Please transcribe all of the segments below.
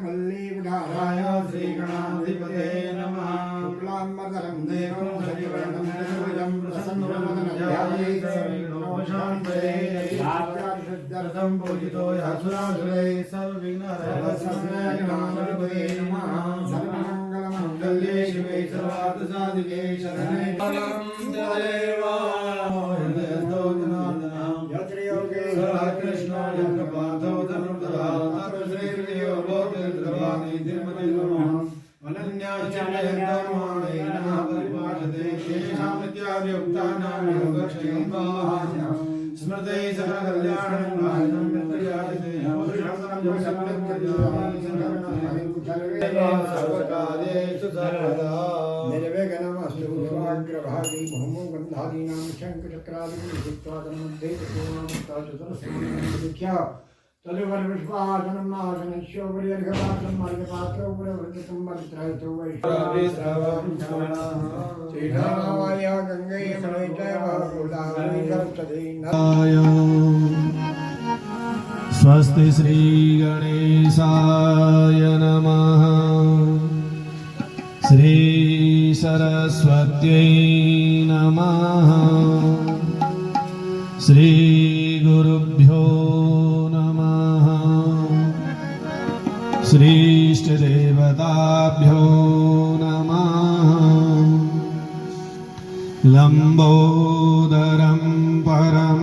मल्लीपुठाराय श्रीगणाधिपते नमः। शुक्लाम्बरधरं देवं शशिवर्णं चतुर्भुजं प्रसन्नवदनध्यायेत् सर्वविघ्नोपशान्तये पूजितो यासुरासुरैः सर्वविघ्नहरस्मै नमः। सर्वमङ्गलमङ्गल्ये शिवे सर्वार्थसाधिके शरणे त्र्यम्बके कृष्णो यत्रपाथो धनुर्धरा स्मृते निर्विघ्नमस्तु सर्वाग्रभागी भौमो गन्धादीनां शङ्खचक्रादिभिः तलिवर विश्वासनम् आसनस्योपरिर्घवासं मार्गपात्रोपरिवृतं वरित्रहितो वैष्णवाय गङ्गे यमुने चैव गोदावरी सरस्वती स्वस्ति श्री गणेशाय नमः। श्री सरस्वत्यै नमः। श्री गुरुभ्यो नमः। श्रीष्टदेवताभ्यो नमः। लंबोदरं परम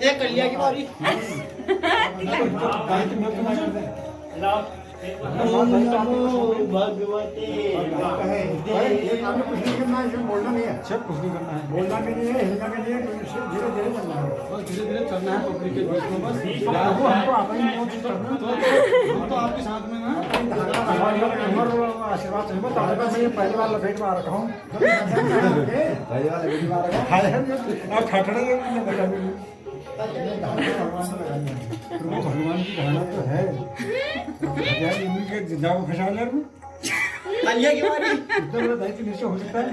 एक कलिया की बारी भगवते बोलना नहीं है। अच्छा कुछ नहीं करना है, बोलना भी नहीं है, हिलना भी नहीं है, धीरे धीरे चलना है, धीरे धीरे चलना है। पब्लिक के बीच में बस हमको अपनी कोशिश करना है। हम तो आपके साथ में ना आशीर्वाद चाहिए। मैं पहली बार लपेट में आ रखा हूँ, पहली बार लपेट में आ रखा हूँ। खटड़े भगवान की धारणा तो है, जाओ खशालर में कलिया की बारी एकदम दाई के नीचे हो सकता है।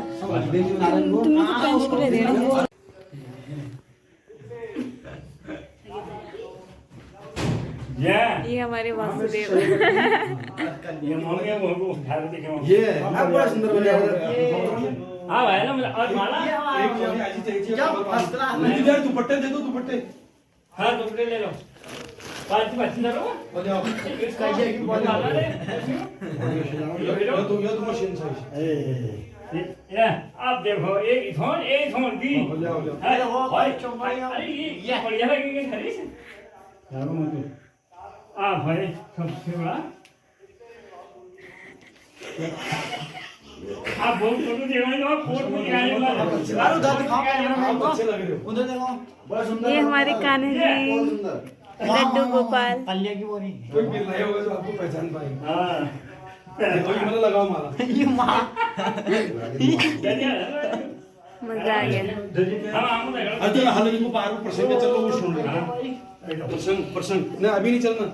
ये हमारे वासुदेव ये बड़ा सुंदर बना है। हाँ भाई ना और माला दुपट्टे दे दो, दुपट्टे। हाँ दुपट्टे ले लो। पाँच दो हो जाओ। इसका ये की बहुत माला है। तो मशीन साइज। ये आप देखो एक इथोन की। हो जाओ। अरे ये बढ़िया लगेगा खरीद। यारों मत। आप भाई सबसे बड़ा। आप बहुत फोटो दिखाने दो, फोटो दिखाने दो। यार उधर दिखाओ कैमरा मैन को, अच्छे लग रहे हो, उधर देखो। बड़ा सुंदर। ये हमारे कान्हा जी, लड्डू गोपाल। कलिया की बारी कोई मिल रहा होगा जो आपको पहचान पाएगा। हाँ कोई मतलब लगाओ माला। ये मां मजा आ गया। अच्छा हाल इनको बाहर में प्रसंग के चलो वो सुन रहे हैं। प्रसंग नहीं अभी नहीं चलना।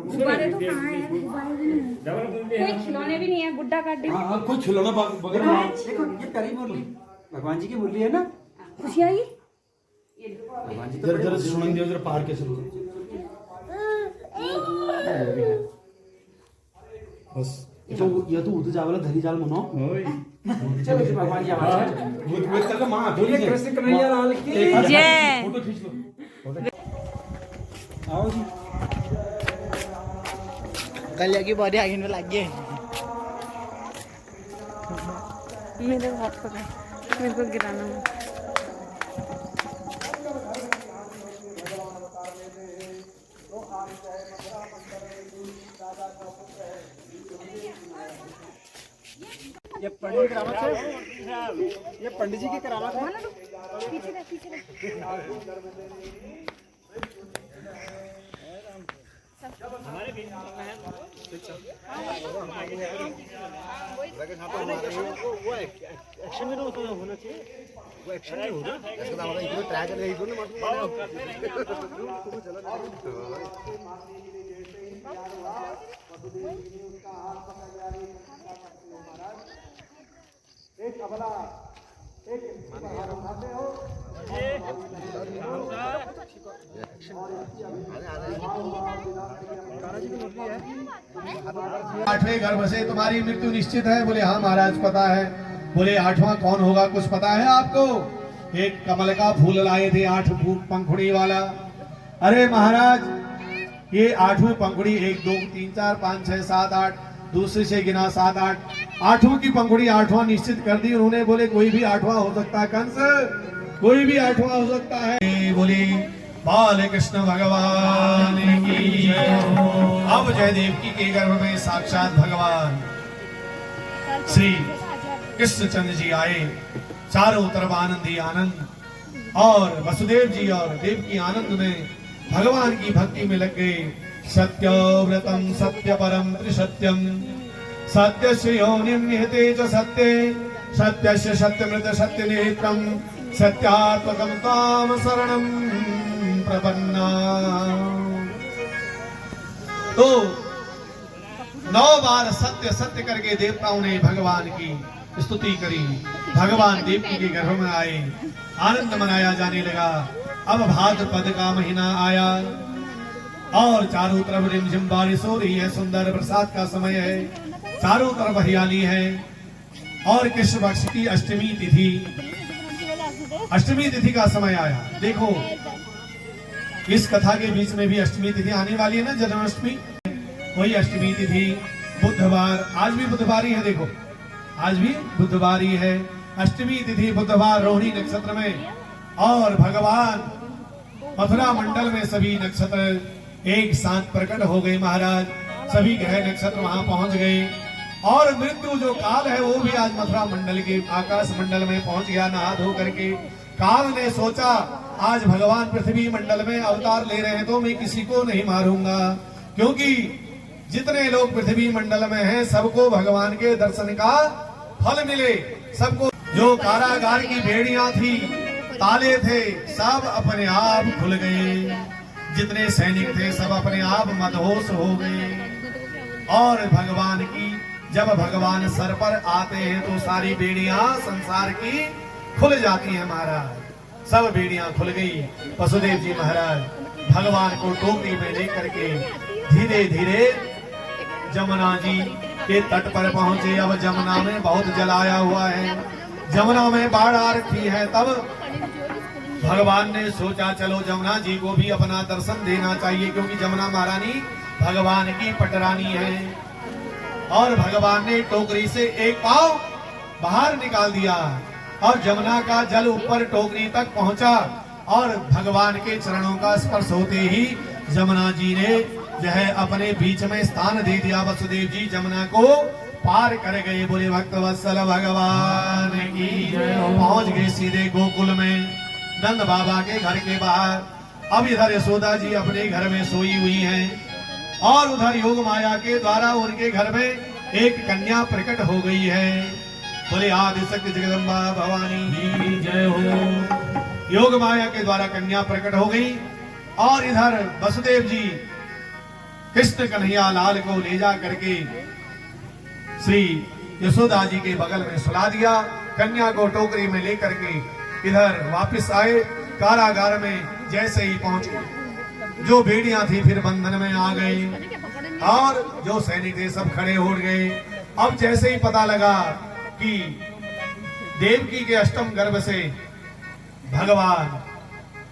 गुब्बारे तो कहाँ हैं? कोई खिलौने भी नहीं है, गुड्डा काट दे। हाँ कोई खिलौना बगैर देखो ये करी बोली भगवान जी की बोली है ना। खुशी आई? जरा जरा सुनेंगे जरा पार के सुनो बस ये तो उधर जावला धरी जाल मनो चलो जी भगवान जी आवाज वो तक मां बोलिए कृष्ण कन्हैया लाल की जय। फोटो खींच लो आओ जी गलिया की बॉडी आगे में लग गई। मेरे हाथ पकड़, मेरे को गिराना है। ये पंडित की करामत है, ये पंडित जी की करामत है। पीछे रह, पीछे रह। वो एक्शन में तो होना चाहिए, वो एक्शन नहीं होगा। इसका हमारा इधर ट्राई कर रहे हैं, एक अबला एक उठाते हो। 8वें गर्भ से तुम्हारी मृत्यु निश्चित है। बोले हाँ महाराज पता है। बोले 8वां कौन होगा कुछ पता है आपको? एक कमल का फूल लाए थे 8 पंखुड़ी वाला। अरे महाराज ये 8वीं पंखुड़ी 1 2 3 4 5 6 7 8 दूसरे से गिना 7 8 8वीं की पंखुड़ी 8वां निश्चित कर दी उन्होंने। बोले कोई भी 8वां हो सकता है कंस, कोई भी 8वां हो सकता है। बोले बाल कृष्ण भगवान की जय हो। अब जय देवकी के गर्भ में साक्षात भगवान श्री कृष्णचंद्र जी आए। चारों तरफ आनंद ही आनंद, और वसुदेव जी और देवकी आनंद में भगवान की भक्ति में लग गए। सत्यव्रतम सत्य परम त्रिसत्यम सत्यस्य योनिम निहते च सत्ये सत्यस्य सत्यमृत सत्य नेत्रम सत्यात्मकम ताम शरणम प्रपन्ना। तो 9 बार सत्य सत्य करके देवताओं ने भगवान की स्तुति करी। भगवान देवकी के गर्भ में आए, आनंद मनाया जाने लगा। अब भाद्रपद का महीना आया और चारों तरफ रिमझिम बारिश हो रही है। सुंदर बरसात का समय है, चारों तरफ हरियाली है। और कृष्ण पक्ष की अष्टमी तिथि, अष्टमी तिथि का समय आया। देखो इस कथा के बीच में भी अष्टमी तिथि आने वाली है ना, जन्माष्टमी। वही अष्टमी तिथि बुधवार, आज भी बुधवार ही है। देखो आज भी बुधवार ही है। अष्टमी तिथि बुधवार रोहिणी नक्षत्र में, और भगवान मथुरा मंडल में सभी नक्षत्र एक साथ प्रकट हो गए। महाराज सभी ग्रह नक्षत्र वहां पहुंच गए, और मृत्यु जो काल है वो भी आज मथुरा मंडल के आकाश मंडल में पहुंच गया नहा धो करके। काल ने सोचा आज भगवान पृथ्वी मंडल में अवतार ले रहे हैं तो मैं किसी को नहीं मारूंगा, क्योंकि जितने लोग पृथ्वी मंडल में हैं सबको भगवान के दर्शन का फल मिले। सबको जो कारागार की भेड़ियां थी, ताले थे, सब अपने आप खुल गए। जितने सैनिक थे सब अपने आप मदहोश हो गए। और भगवान की, जब भगवान सर पर आते हैं तो सारी बेड़ियां संसार की खुल जाती हैं। महाराज सब बेड़ियां खुल गई। वसुदेव जी महाराज भगवान को टोकरी में लेकर के धीरे धीरे जमुना जी के तट पर पहुंचे। अब जमुना में बहुत जल आया हुआ है, जमुना में बाढ़ आ रखी है। तब भगवान ने सोचा चलो जमुना जी को भी अपना दर्शन देना चाहिए, क्योंकि जमुना महारानी भगवान की पटरानी है। और भगवान ने टोकरी से एक पांव बाहर निकाल दिया और जमुना का जल ऊपर टोकरी तक पहुंचा, और भगवान के चरणों का स्पर्श होते ही जमुना जी ने जो है अपने बीच में स्थान दे दिया। वसुदेव जी जमुना को पार कर गए। बोले भक्त वत्सल भगवान की जय। पहुंच गए सीधे गोकुल में, नंद बाबा के घर के बाहर। अब इधर यशोदा जी अपने घर में सोई हुई हैं, और उधर योग माया के द्वारा उनके घर में एक कन्या प्रकट हो गई है। बोले आदि शक्ति जगदम्बा भवानी की जय हो। योग माया के द्वारा कन्या प्रकट हो गई, और इधर वसुदेव जी कृष्ण कन्हैया लाल को ले जा करके श्री यशोदा जी के बगल में सुला दिया। कन्या को टोकरी में लेकर के इधर वापस आए। कारागार में जैसे ही पहुंचे, जो बेड़ियां थी फिर बंधन में आ गई, और जो सैनिक थे सब खड़े हो गए। अब जैसे ही पता लगा कि देवकी के अष्टम गर्भ से भगवान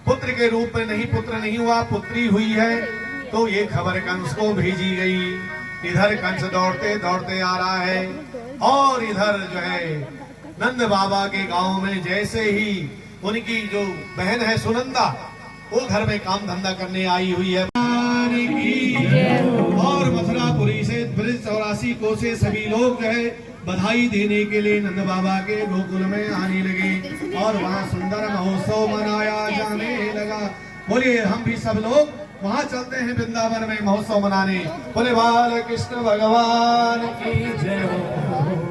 पुत्र के रूप में नहीं, पुत्र नहीं हुआ, पुत्री हुई है, तो ये खबर कंस को भेजी गई। इधर कंस दौड़ते दौड़ते आ रहा है और इधर जो है नंद बाबा के गांव में जैसे ही उनकी जो बहन है सुनंदा वो घर में काम धंधा करने आई हुई है और मथुरापुरी से 84 को से सभी लोग जो है बधाई देने के लिए नंद बाबा के गोकुल में आने लगे और वहाँ सुंदर महोत्सव मनाया जाने लगा। बोलिए हम भी सब लोग वहाँ चलते हैं वृंदावन में महोत्सव मनाने। बोले बाल कृष्ण भगवान की जय हो।